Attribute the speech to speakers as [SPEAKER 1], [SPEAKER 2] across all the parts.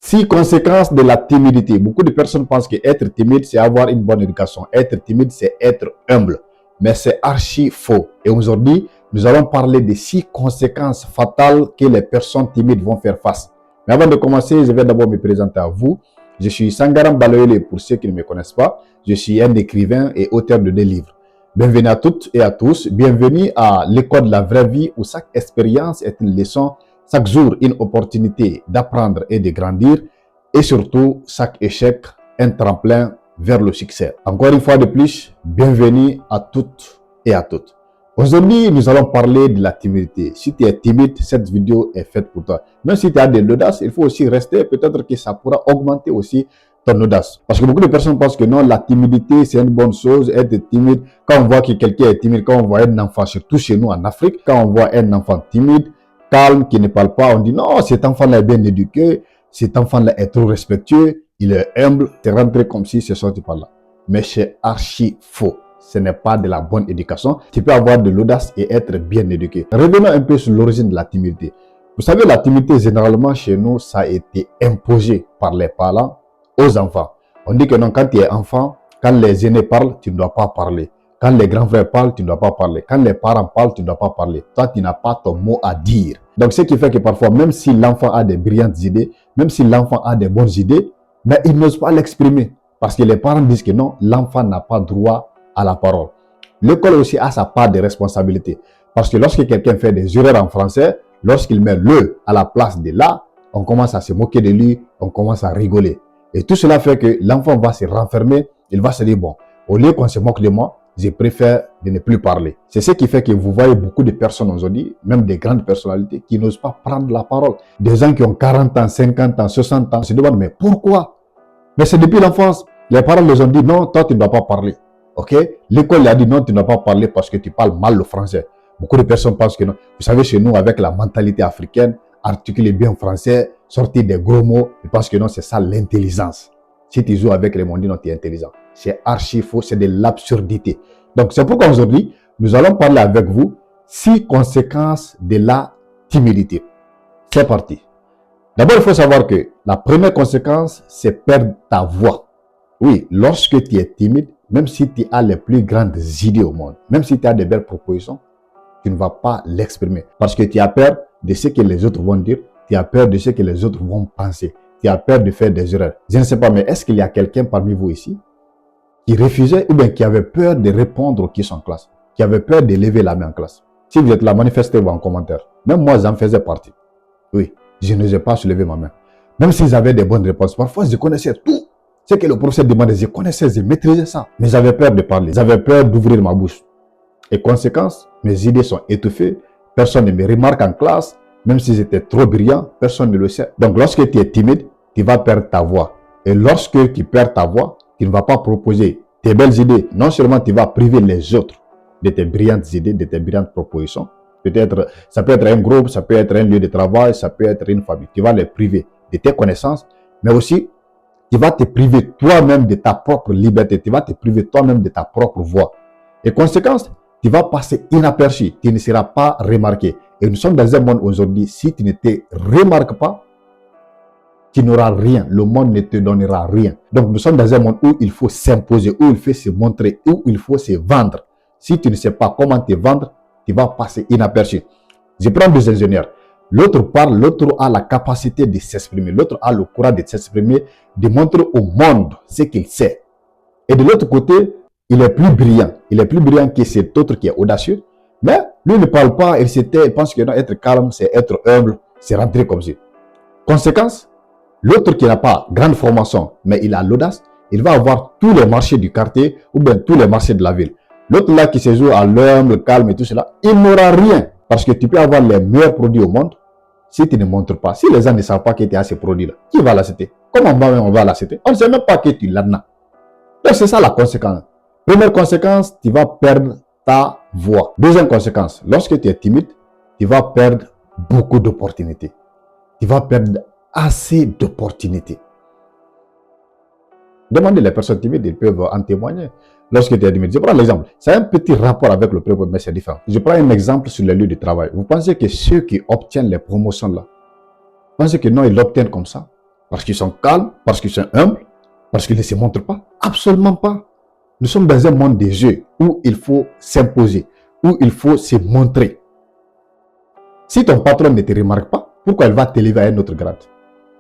[SPEAKER 1] 6 conséquences de la timidité. Beaucoup de personnes pensent que être timide, c'est avoir une bonne éducation. Être timide, c'est être humble. Mais c'est archi faux. Et aujourd'hui, nous allons parler des 6 conséquences fatales que les personnes timides vont faire face. Mais avant de commencer, je vais d'abord me présenter à vous. Je suis Sangaram Baloyele pour ceux qui ne me connaissent pas. Je suis un écrivain et auteur de 2 livres. Bienvenue à toutes et à tous. Bienvenue à l'école de la vraie vie où chaque expérience est une leçon, chaque jour une opportunité d'apprendre et de grandir et surtout chaque échec un tremplin vers le succès. Encore une fois de plus, bienvenue à toutes et à toutes. Aujourd'hui, nous allons parler de la timidité. Si tu es timide, cette vidéo est faite pour toi. Même si tu as de l'audace, il faut aussi rester. Peut-être que ça pourra augmenter aussi ton audace. Parce que beaucoup de personnes pensent que non, la timidité, c'est une bonne chose. Être timide, quand on voit que quelqu'un est timide, quand on voit un enfant, surtout chez nous en Afrique, quand on voit un enfant timide, calme, qui ne parle pas, on dit non, cet enfant-là est bien éduqué, cet enfant-là est trop respectueux, il est humble, c'est rentré comme si c'est sorti par là. Mais c'est archi faux. Ce n'est pas de la bonne éducation. Tu peux avoir de l'audace et être bien éduqué. Revenons un peu sur l'origine de la timidité. Vous savez, la timidité, généralement, chez nous, ça a été imposé par les parents aux enfants. On dit que non, quand tu es enfant, quand les aînés parlent, tu ne dois pas parler. Quand les grands frères parlent, tu ne dois pas parler. Quand les parents parlent, tu ne dois pas parler. Toi, tu n'as pas ton mot à dire. Donc, ce qui fait que parfois, même si l'enfant a des brillantes idées, même si l'enfant a des bonnes idées, mais il n'ose pas l'exprimer. Parce que les parents disent que non, l'enfant n'a pas droit à la parole. L'école aussi a sa part de responsabilité. Parce que lorsque quelqu'un fait des erreurs en français, lorsqu'il met le à la place de la, on commence à se moquer de lui, on commence à rigoler. Et tout cela fait que l'enfant va se renfermer, il va se dire, bon, au lieu qu'on se moque de moi, je préfère de ne plus parler. C'est ce qui fait que vous voyez beaucoup de personnes aujourd'hui, même des grandes personnalités, qui n'osent pas prendre la parole. Des gens qui ont 40 ans, 50 ans, 60 ans, se demandent, mais pourquoi? Mais c'est depuis l'enfance. Les parents leur ont dit, non, toi, tu ne dois pas parler. Ok? L'école lui a dit, non, tu ne dois pas parler parce que tu parles mal le français. Beaucoup de personnes pensent que non. Vous savez, chez nous, avec la mentalité africaine, articuler bien français, sortir des gros mots, ils pensent que non, c'est ça l'intelligence. Si tu joues avec les mots, non, tu es intelligent. C'est archi faux, c'est de l'absurdité. Donc, c'est pourquoi aujourd'hui, nous allons parler avec vous 6 conséquences de la timidité. C'est parti. D'abord, il faut savoir que la première conséquence, c'est perdre ta voix. Oui, lorsque tu es timide, même si tu as les plus grandes idées au monde, même si tu as des belles propositions, tu ne vas pas l'exprimer. Parce que tu as peur de ce que les autres vont dire, tu as peur de ce que les autres vont penser, tu as peur de faire des erreurs. Je ne sais pas, mais est-ce qu'il y a quelqu'un parmi vous ici qui refusait ou bien qui avait peur de répondre aux questions en classe, qui avait peur de lever la main en classe? Si vous êtes là, manifestez-vous en commentaire. Même moi, j'en faisais partie. Oui, je n'osais pas soulever ma main. Même s'ils avaient des bonnes réponses, parfois je connaissais tout. Ce que le professeur demandait, je connaissais, je maîtrisais ça. Mais j'avais peur de parler, j'avais peur d'ouvrir ma bouche. Et conséquence, mes idées sont étouffées, personne ne me remarque en classe, même si j'étais trop brillant, personne ne le sait. Donc lorsque tu es timide, tu vas perdre ta voix. Et lorsque tu perds ta voix, tu ne vas pas proposer tes belles idées. Non seulement tu vas priver les autres de tes brillantes idées, de tes brillantes propositions. Peut-être, ça peut être un groupe, ça peut être un lieu de travail, ça peut être une famille. Tu vas les priver de tes connaissances, mais aussi, tu vas te priver toi-même de ta propre liberté. Tu vas te priver toi-même de ta propre voix. Et conséquence, tu vas passer inaperçu. Tu ne seras pas remarqué. Et nous sommes dans un monde aujourd'hui, si tu ne te remarques pas, tu n'auras rien. Le monde ne te donnera rien. Donc, nous sommes dans un monde où il faut s'imposer, où il faut se montrer, où il faut se vendre. Si tu ne sais pas comment te vendre, tu vas passer inaperçu. Je prends 2 ingénieurs. L'autre parle, l'autre a la capacité de s'exprimer. L'autre a le courage de s'exprimer, de montrer au monde ce qu'il sait. Et de l'autre côté, il est plus brillant. Il est plus brillant que cet autre qui est audacieux. Mais lui ne parle pas, il pense que non, être calme, c'est être humble, c'est rentrer comme ça. Conséquence, l'autre qui n'a pas grande formation, mais il a l'audace, il va avoir tous les marchés du quartier ou bien tous les marchés de la ville. L'autre là qui se joue à l'homme, le calme et tout cela, il n'aura rien. Parce que tu peux avoir les meilleurs produits au monde si tu ne montres pas. Si les gens ne savent pas que tu as ces produits-là, qui va l'acheter? Comment on va l'acheter? On ne sait même pas que tu l'as. Donc c'est ça la conséquence. Première conséquence, tu vas perdre ta voix. Deuxième conséquence, lorsque tu es timide, tu vas perdre beaucoup d'opportunités. Tu vas perdre assez d'opportunités. Demandez les personnes timides, ils peuvent en témoigner. Lorsque tu es timide, je prends l'exemple. C'est un petit rapport avec le premier, mais c'est différent. Je prends un exemple sur les lieux de travail. Vous pensez que ceux qui obtiennent les promotions là, vous pensez que non, ils l'obtiennent comme ça? Parce qu'ils sont calmes, parce qu'ils sont humbles, parce qu'ils ne se montrent pas? Absolument pas. Nous sommes dans un monde des jeux où il faut s'imposer, où il faut se montrer. Si ton patron ne te remarque pas, pourquoi il va t'élever à un autre grade,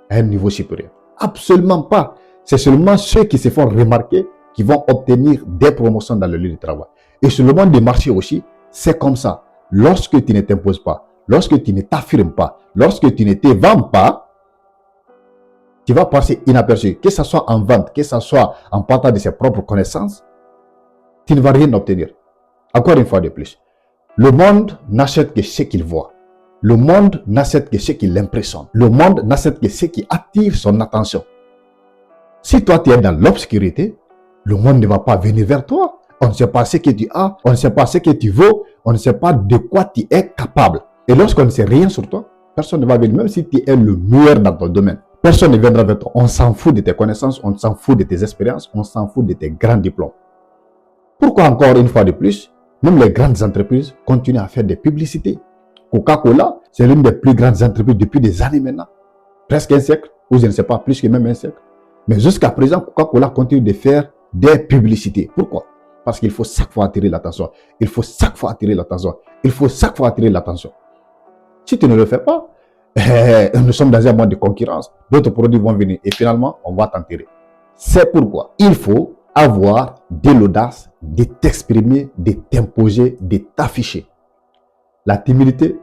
[SPEAKER 1] à un niveau supérieur? Absolument pas. C'est seulement ceux qui se font remarquer qui vont obtenir des promotions dans le lieu de travail. Et sur le monde des marchés aussi, c'est comme ça. Lorsque tu ne t'imposes pas, lorsque tu ne t'affirmes pas, lorsque tu ne te vends pas, tu vas passer inaperçu. Que ce soit en vente, que ce soit en partant de ses propres connaissances, tu ne vas rien obtenir. Encore une fois de plus, le monde n'achète que ce qu'il voit. Le monde n'achète que ce qui l'impressionne. Le monde n'achète que ce qui attire son attention. Si toi, tu es dans l'obscurité, le monde ne va pas venir vers toi. On ne sait pas ce que tu as, on ne sait pas ce que tu vaux, on ne sait pas de quoi tu es capable. Et lorsqu'on ne sait rien sur toi, personne ne va venir, même si tu es le meilleur dans ton domaine. Personne ne viendra vers toi. On s'en fout de tes connaissances, on s'en fout de tes expériences, on s'en fout de tes grands diplômes. Pourquoi encore une fois de plus, même les grandes entreprises continuent à faire des publicités? Coca-Cola, c'est l'une des plus grandes entreprises depuis des années maintenant. Presque un siècle, ou je ne sais pas, plus que même un siècle. Mais jusqu'à présent, Coca-Cola continue de faire des publicités. Pourquoi? Parce qu'il faut chaque fois attirer l'attention. Il faut chaque fois attirer l'attention. Il faut chaque fois attirer l'attention. Si tu ne le fais pas, nous sommes dans un monde de concurrence. D'autres produits vont venir et finalement, on va t'enterrer. C'est pourquoi il faut avoir de l'audace de t'exprimer, de t'imposer, de t'afficher. La timidité,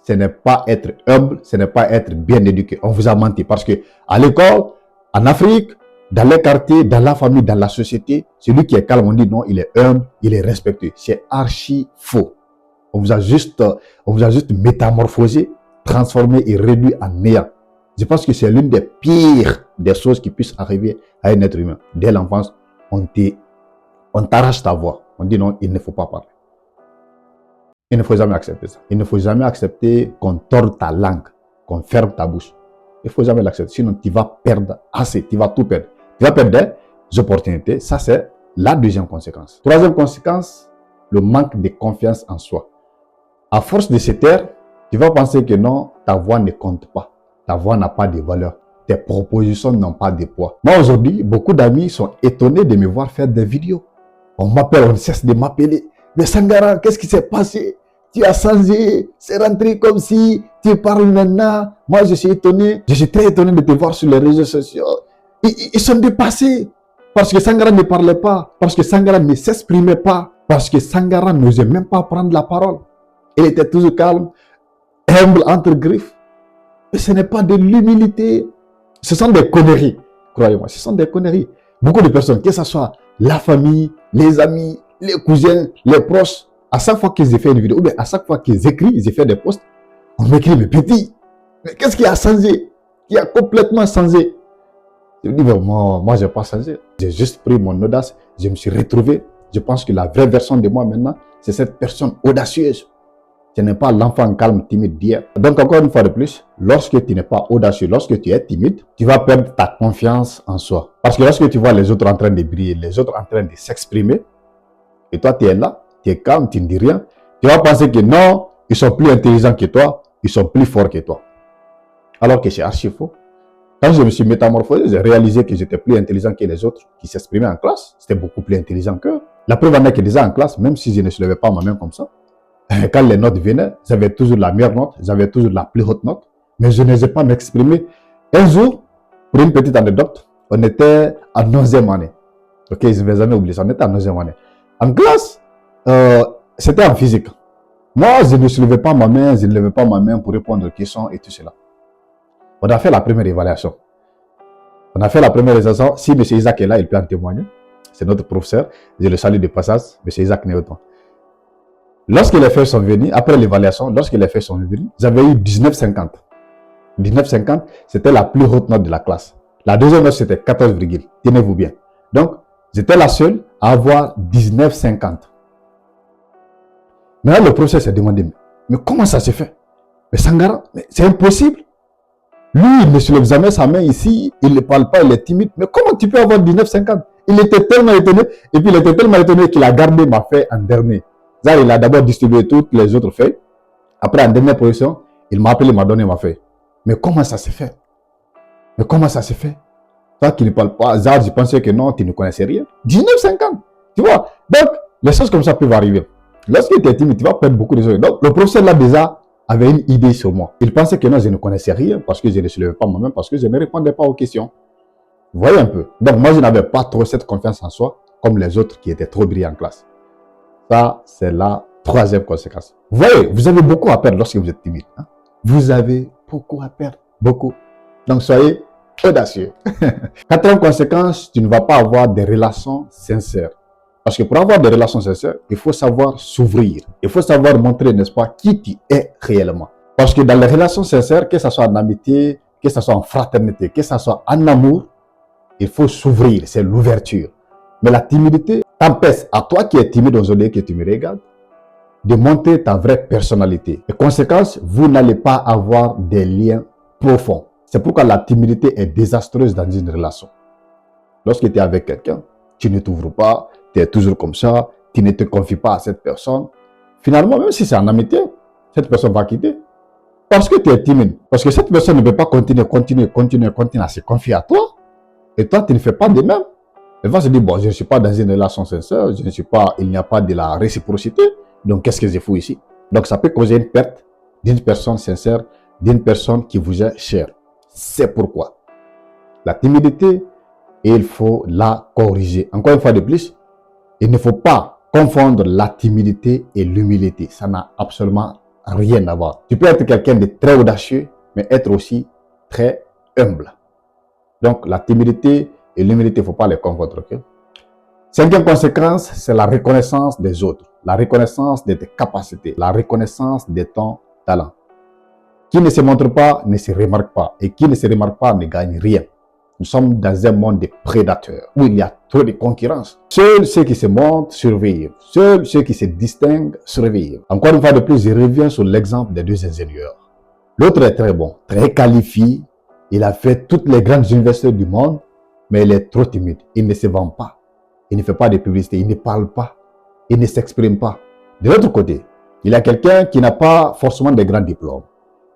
[SPEAKER 1] ce n'est pas être humble, ce n'est pas être bien éduqué. On vous a menti parce que à l'école, en Afrique, dans les quartiers, dans la famille, dans la société, celui qui est calme, on dit non, il est humble, il est respecté. C'est archi faux. On vous a juste métamorphosé, transformé et réduit en néant. Je pense que c'est l'une des pires des choses qui puissent arriver à un être humain. Dès l'enfance, on t'arrache ta voix. On dit non, il ne faut pas parler. Il ne faut jamais accepter ça. Il ne faut jamais accepter qu'on torde ta langue, qu'on ferme ta bouche. Il ne faut jamais l'accepter. Sinon, tu vas perdre assez. Tu vas tout perdre. Tu vas perdre des opportunités. Ça, c'est la deuxième conséquence. Troisième conséquence, le manque de confiance en soi. À force de se taire, tu vas penser que non, ta voix ne compte pas. Ta voix n'a pas de valeur. Tes propositions n'ont pas de poids. Moi, aujourd'hui, beaucoup d'amis sont étonnés de me voir faire des vidéos. On m'appelle, on ne cesse de m'appeler. Mais Sangara, qu'est-ce qui s'est passé? Tu as changé, c'est rentré comme si tu parles maintenant. Moi, je suis étonné. Je suis très étonné de te voir sur les réseaux sociaux. Ils sont dépassés. Parce que Sangara ne parlait pas. Parce que Sangara ne s'exprimait pas. Parce que Sangara n'osait même pas prendre la parole. Il était toujours calme, humble entre griffes. Mais ce n'est pas de l'humilité. Ce sont des conneries. Croyez-moi, ce sont des conneries. Beaucoup de personnes, que ce soit la famille, les amis, les cousins, les proches, à chaque fois qu'ils aient fait une vidéo, ou bien à chaque fois qu'ils écrivent, ils aient fait des posts, on m'écrit, mais petit, mais qu'est-ce qui a changé? Qui a complètement changé? Je me dis, moi, je n'ai pas changé. J'ai juste pris mon audace, je me suis retrouvé. Je pense que la vraie version de moi maintenant, c'est cette personne audacieuse. Ce n'est pas l'enfant calme, timide d'hier. Donc, encore une fois de plus, lorsque tu n'es pas audacieux, lorsque tu es timide, tu vas perdre ta confiance en soi. Parce que lorsque tu vois les autres en train de briller, les autres en train de s'exprimer, et toi, tu es là, tu es calme, tu ne dis rien, tu vas penser que non, ils sont plus intelligents que toi, ils sont plus forts que toi. Alors que c'est archi faux. Quand je me suis métamorphosé, j'ai réalisé que j'étais plus intelligent que les autres qui s'exprimaient en classe. C'était beaucoup plus intelligent qu'eux. La preuve en est que déjà en classe, même si je ne soulevais pas ma main comme ça, quand les notes venaient, j'avais toujours la meilleure note, j'avais toujours la plus haute note, mais je n'osais pas m'exprimer. Un jour, pour une petite anecdote, on était en 9e année. Ok, je ne vais jamais oublier ça, on était en 9e année. En classe, c'était en physique. Moi, je ne soulevais pas ma main, je ne levais pas ma main pour répondre aux questions et tout cela. On a fait la première évaluation. Si M. Isaac est là, il peut en témoigner. C'est notre professeur. Je le salue de passage, M. Isaac Néoton. Lorsque les feuilles sont venues, après l'évaluation, lorsque les feuilles sont venues, j'avais eu 19,50. 19,50, c'était la plus haute note de la classe. La deuxième note, c'était 14, tenez-vous bien. Donc, j'étais la seule à avoir 19,50. Maintenant, le professeur s'est demandé, mais comment ça se fait? Mais Sangara, c'est impossible. Lui, il ne soulève jamais sa main ici, il ne parle pas, il est timide. Mais comment tu peux avoir 19,50? Il était tellement étonné, et puis il était tellement étonné qu'il a gardé ma feuille en dernier. Là, il a d'abord distribué toutes les autres feuilles. Après, en dernière position, il m'a appelé, il m'a donné ma feuille. Mais comment ça s'est fait? Mais comment ça se fait? Toi qui ne parles pas, Zard, je pensais que non, tu ne connaissais rien. 19,50. Tu vois? Donc, les choses comme ça peuvent arriver. Lorsque tu es timide, tu vas perdre beaucoup de choses. Donc, le professeur là déjà avait une idée sur moi. Il pensait que non, je ne connaissais rien parce que je ne soulevais pas moi-même, parce que je ne répondais pas aux questions. Vous voyez un peu. Donc, moi, je n'avais pas trop cette confiance en soi comme les autres qui étaient trop brillants en classe. Ça, c'est la troisième conséquence. Vous voyez, vous avez beaucoup à perdre lorsque vous êtes timide. Hein? Vous avez beaucoup à perdre. Beaucoup. Donc, soyez audacieux. Quatrième conséquence, tu ne vas pas avoir des relations sincères. Parce que pour avoir des relations sincères, il faut savoir s'ouvrir. Il faut savoir montrer, n'est-ce pas, qui tu es réellement. Parce que dans les relations sincères, que ce soit en amitié, que ce soit en fraternité, que ce soit en amour, il faut s'ouvrir, c'est l'ouverture. Mais la timidité t'empêche, à toi qui es timide aujourd'hui, que tu me regardes, de montrer ta vraie personnalité. Et conséquence, vous n'allez pas avoir des liens profonds. C'est pourquoi la timidité est désastreuse dans une relation. Lorsque tu es avec quelqu'un, tu ne t'ouvres pas, tu es toujours comme ça, tu ne te confies pas à cette personne. Finalement, même si c'est en amitié, cette personne va quitter. Parce que tu es timide. Parce que cette personne ne peut pas continuer à se confier à toi. Et toi, tu ne fais pas de même. Elle va se dire, bon, je ne suis pas dans une relation sincère, il n'y a pas de la réciprocité. Donc, qu'est-ce que je fous ici? Donc, ça peut causer une perte d'une personne sincère, d'une personne qui vous est chère. C'est pourquoi la timidité, il faut la corriger. Encore une fois de plus, il ne faut pas confondre la timidité et l'humilité. Ça n'a absolument rien à voir. Tu peux être quelqu'un de très audacieux, mais être aussi très humble. Donc, la timidité et l'humilité, il ne faut pas les confondre. Okay? Cinquième conséquence, c'est la reconnaissance des autres. La reconnaissance de tes capacités. La reconnaissance de ton talent. Qui ne se montre pas ne se remarque pas. Et qui ne se remarque pas ne gagne rien. Nous sommes dans un monde de prédateurs où il y a trop de concurrence. Seuls ceux qui se montrent survivent. Seuls ceux qui se distinguent survivent. Encore une fois de plus, je reviens sur l'exemple des deux ingénieurs. L'autre est très bon, très qualifié. Il a fait toutes les grandes universités du monde, mais il est trop timide. Il ne se vend pas. Il ne fait pas de publicité. Il ne parle pas. Il ne s'exprime pas. De l'autre côté, il y a quelqu'un qui n'a pas forcément de grands diplômes.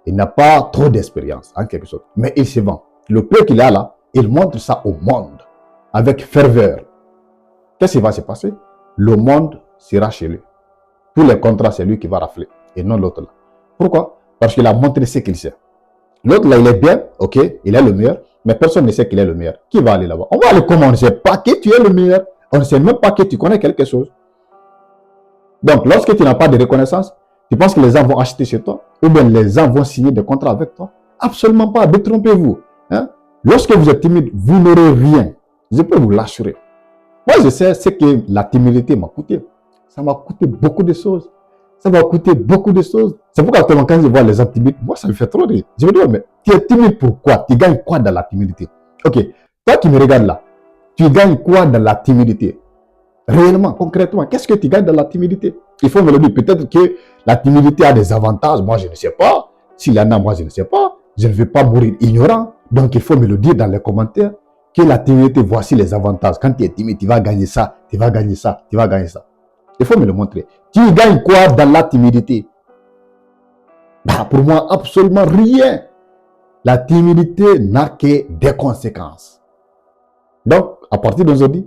[SPEAKER 1] Il n'a pas trop d'expérience, en quelque sorte. Mais il se vend. Le peu qu'il a là, il montre ça au monde. Avec ferveur. Qu'est-ce qui va se passer? Le monde sera chez lui. Tous les contrats, c'est lui qui va rafler. Et non l'autre là. Pourquoi? Parce qu'il a montré ce qu'il sait. L'autre là, il est bien, ok, il est le meilleur. Mais personne ne sait qu'il est le meilleur. Qui va aller là-bas? On va aller comment? On ne sait pas que tu es le meilleur. On ne sait même pas que tu connais quelque chose. Donc, lorsque tu n'as pas de reconnaissance, tu penses que les gens vont acheter chez toi? Ou bien les gens vont signer des contrats avec toi? Absolument pas. Détrompez-vous. Hein? Lorsque vous êtes timide, vous n'aurez rien. Je peux vous l'assurer. Moi, je sais ce que la timidité m'a coûté. Ça m'a coûté beaucoup de choses. Ça m'a coûté beaucoup de choses. C'est pourquoi actuellement, quand je vois les gens timides, moi, ça me fait trop rire. Je me dis, mais tu es timide pourquoi? Tu gagnes quoi dans la timidité? Ok, toi qui me regardes là, tu gagnes quoi dans la timidité? Réellement, concrètement, qu'est-ce que tu gagnes dans la timidité? Il faut me le dire. Peut-être que la timidité a des avantages. Moi, je ne sais pas. S'il y en a, moi, je ne sais pas. Je ne veux pas mourir ignorant. Donc, il faut me le dire dans les commentaires que la timidité, voici les avantages. Quand tu es timide, tu vas gagner ça, tu vas gagner ça, tu vas gagner ça. Il faut me le montrer. Tu gagnes quoi dans la timidité? Bah, pour moi, absolument rien. La timidité n'a que des conséquences. Donc, à partir d'aujourd'hui,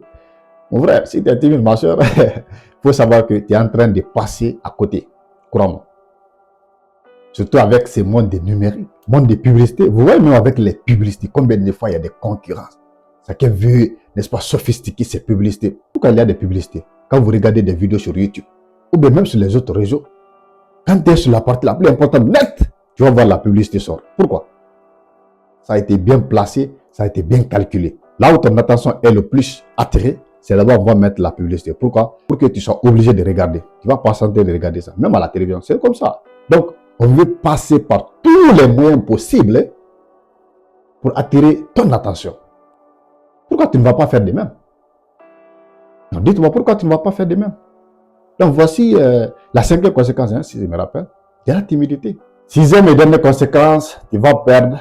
[SPEAKER 1] mon frère, si tu es timide, ma soeur, il faut savoir que tu es en train de passer à côté. Crois-moi. Surtout avec ces mondes de numérique, monde de publicité. Vous voyez même avec les publicités, combien de fois il y a des concurrences. Chacun veut, n'est-ce pas, sophistiquer ces publicités. Pourquoi il y a des publicités? Quand vous regardez des vidéos sur YouTube, ou bien même sur les autres réseaux, quand tu es sur la partie la plus importante, net, tu vas voir la publicité sort. Pourquoi? Ça a été bien placé, ça a été bien calculé. Là où ton attention est le plus attirée, c'est là-bas on va mettre la publicité. Pourquoi? Pour que tu sois obligé de regarder. Tu vas pas sentir de regarder ça. Même à la télévision, c'est comme ça. Donc, on veut passer par tous les moyens possibles pour attirer ton attention. Pourquoi tu ne vas pas faire de même? Dites-moi pourquoi tu ne vas pas faire de même. Donc, voici la cinquième conséquence, si je me rappelle, de la timidité. Sixième et dernière conséquence, tu vas perdre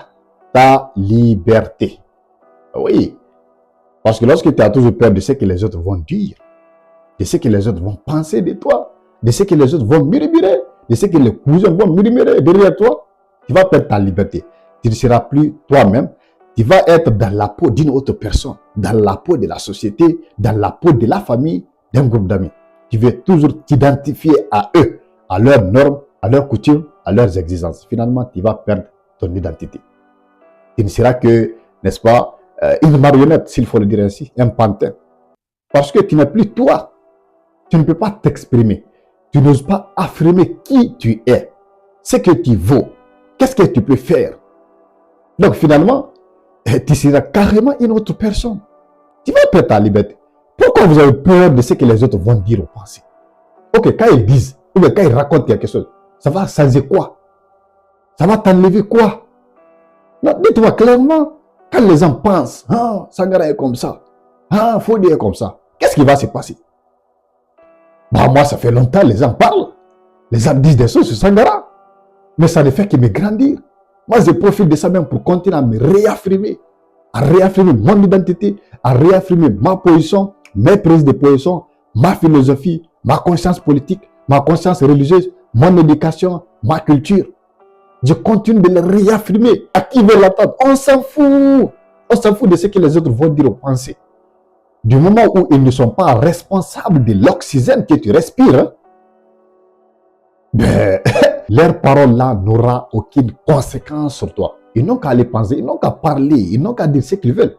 [SPEAKER 1] ta liberté. Oui. Parce que lorsque tu as toujours peur de ce que les autres vont dire, de ce que les autres vont penser de toi, de ce que les autres vont murmurer, de ce que les cousins vont murmurer derrière toi, tu vas perdre ta liberté. Tu ne seras plus toi-même. tu vas être dans la peau d'une autre personne, dans la peau de la société, dans la peau de la famille, d'un groupe d'amis. Tu veux toujours t'identifier à eux, à leurs normes, à leurs coutumes, à leurs exigences. Finalement, tu vas perdre ton identité. Tu ne seras que, n'est-ce pas, une marionnette, s'il faut le dire ainsi, un pantin. Parce que tu n'es plus toi. Tu ne peux pas t'exprimer. Tu n'oses pas affirmer qui tu es, ce que tu vaux, qu'est-ce que tu peux faire. Donc finalement, tu seras carrément une autre personne. Tu vas perdre ta liberté. Pourquoi vous avez peur de ce que les autres vont dire ou penser? Ok, quand ils disent, ou bien quand ils racontent quelque chose, ça va changer quoi? Ça va t'enlever quoi? Non, dites-moi clairement, quand les gens pensent, ah, Sangara est comme ça, ah, Fodi est comme ça, qu'est-ce qui va se passer? Bah, moi, ça fait longtemps, les gens parlent. Les gens disent des choses sur Sangara. Mais ça ne fait que me grandir. Moi, je profite de ça même pour continuer à me réaffirmer. À réaffirmer mon identité, à réaffirmer ma position, mes prises de position, ma philosophie, ma conscience politique, ma conscience religieuse, mon éducation, ma culture. Je continue de le réaffirmer. À qui veut l'entendre? On s'en fout. On s'en fout de ce que les autres vont dire ou penser. Du moment où ils ne sont pas responsables de l'oxygène que tu respires, hein, ben, leur parole là n'aura aucune conséquence sur toi. Ils n'ont qu'à les penser, ils n'ont qu'à parler, ils n'ont qu'à dire ce qu'ils veulent.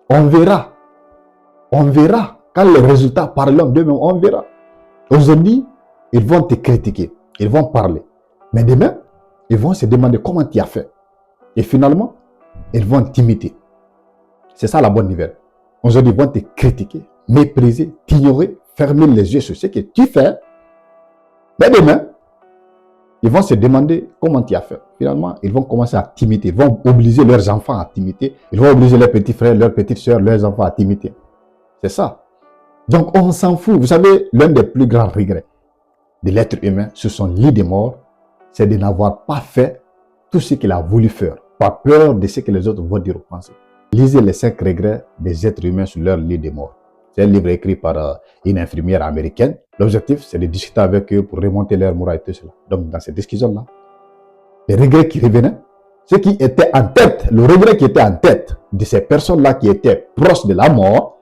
[SPEAKER 1] On verra. On verra. Quand les résultats parleront d'eux-mêmes, on verra. Aujourd'hui, ils vont te critiquer, ils vont parler. Mais demain, ils vont se demander comment tu as fait. Et finalement, ils vont t'imiter. C'est ça la bonne nouvelle. Aujourd'hui, ils vont te critiquer, mépriser, t'ignorer, fermer les yeux sur ce que tu fais. Mais demain, ils vont se demander comment tu as fait. Finalement, ils vont commencer à t'imiter. Ils vont obliger leurs enfants à t'imiter. Ils vont obliger leurs petits frères, leurs petites soeurs, leurs enfants à t'imiter. C'est ça. Donc, on s'en fout. Vous savez, l'un des plus grands regrets de l'être humain sur son lit de mort, c'est de n'avoir pas fait tout ce qu'il a voulu faire, par peur de ce que les autres vont dire ou penser. Lisez les 5 regrets des êtres humains sur leur lit de mort. C'est un livre écrit par une infirmière américaine. L'objectif, c'est de discuter avec eux pour remonter leur morale et tout cela. Donc, dans cette discussion-là, les regrets qui revenaient, ce qui était en tête, le regret qui était en tête de ces personnes-là qui étaient proches de la mort,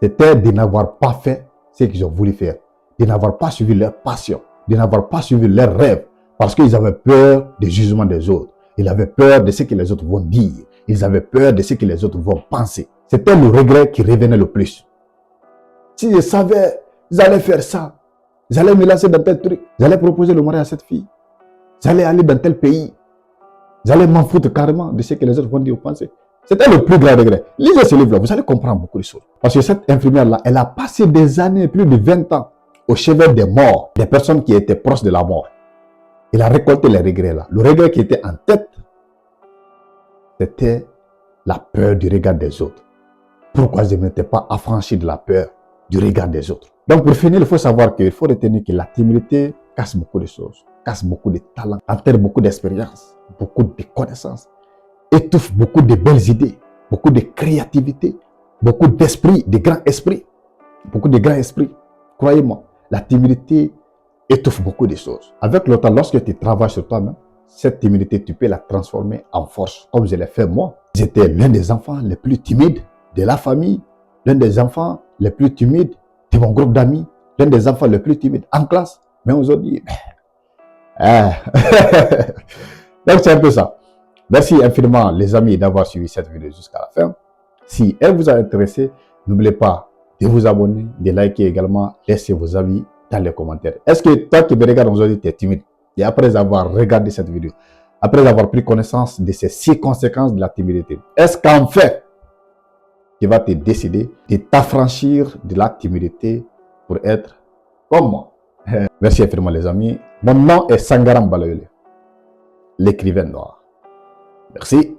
[SPEAKER 1] c'était de n'avoir pas fait ce qu'ils ont voulu faire, de n'avoir pas suivi leur passion, de n'avoir pas suivi leurs rêves, parce qu'ils avaient peur du jugement des autres. Ils avaient peur de ce que les autres vont dire. Ils avaient peur de ce que les autres vont penser. C'était le regret qui revenait le plus. Si je savais, j'allais faire ça. J'allais me lancer dans tel truc. J'allais proposer le mariage à cette fille. J'allais aller dans tel pays. J'allais m'en foutre carrément de ce que les autres vont dire ou penser. C'était le plus grand regret. Lisez ce livre-là, vous allez comprendre beaucoup de choses. Parce que cette infirmière-là, elle a passé des années, plus de 20 ans, au chevet des morts, des personnes qui étaient proches de la mort. Il a récolté les regrets là. Le regret qui était en tête, c'était la peur du regard des autres. Pourquoi je ne m'étais pas affranchi de la peur du regard des autres? Donc pour finir, il faut savoir qu'il faut retenir que la timidité casse beaucoup de choses, casse beaucoup de talents, enterre beaucoup d'expérience, beaucoup de connaissances, étouffe beaucoup de belles idées, beaucoup de créativité, beaucoup d'esprit, de grands esprits, beaucoup de grands esprits. Croyez-moi, la timidité étouffe beaucoup de choses. Avec le temps, lorsque tu travailles sur toi-même, cette timidité, tu peux la transformer en force, comme je l'ai fait moi. J'étais l'un des enfants les plus timides de la famille, l'un des enfants les plus timides de mon groupe d'amis, l'un des enfants les plus timides en classe. Mais aujourd'hui, donc c'est un peu ça. Merci infiniment les amis d'avoir suivi cette vidéo jusqu'à la fin. Si elle vous a intéressé, n'oubliez pas de vous abonner, de liker également, laissez vos avis dans les commentaires. Est-ce que toi qui me regardes aujourd'hui, tu es timide? Et après avoir regardé cette vidéo, après avoir pris connaissance de ces 6 conséquences de la timidité, est-ce qu'en fait, tu vas te décider de t'affranchir de la timidité pour être comme moi? Merci infiniment les amis. Mon nom est Sangara Mbaloyole, l'écrivain noir. Merci.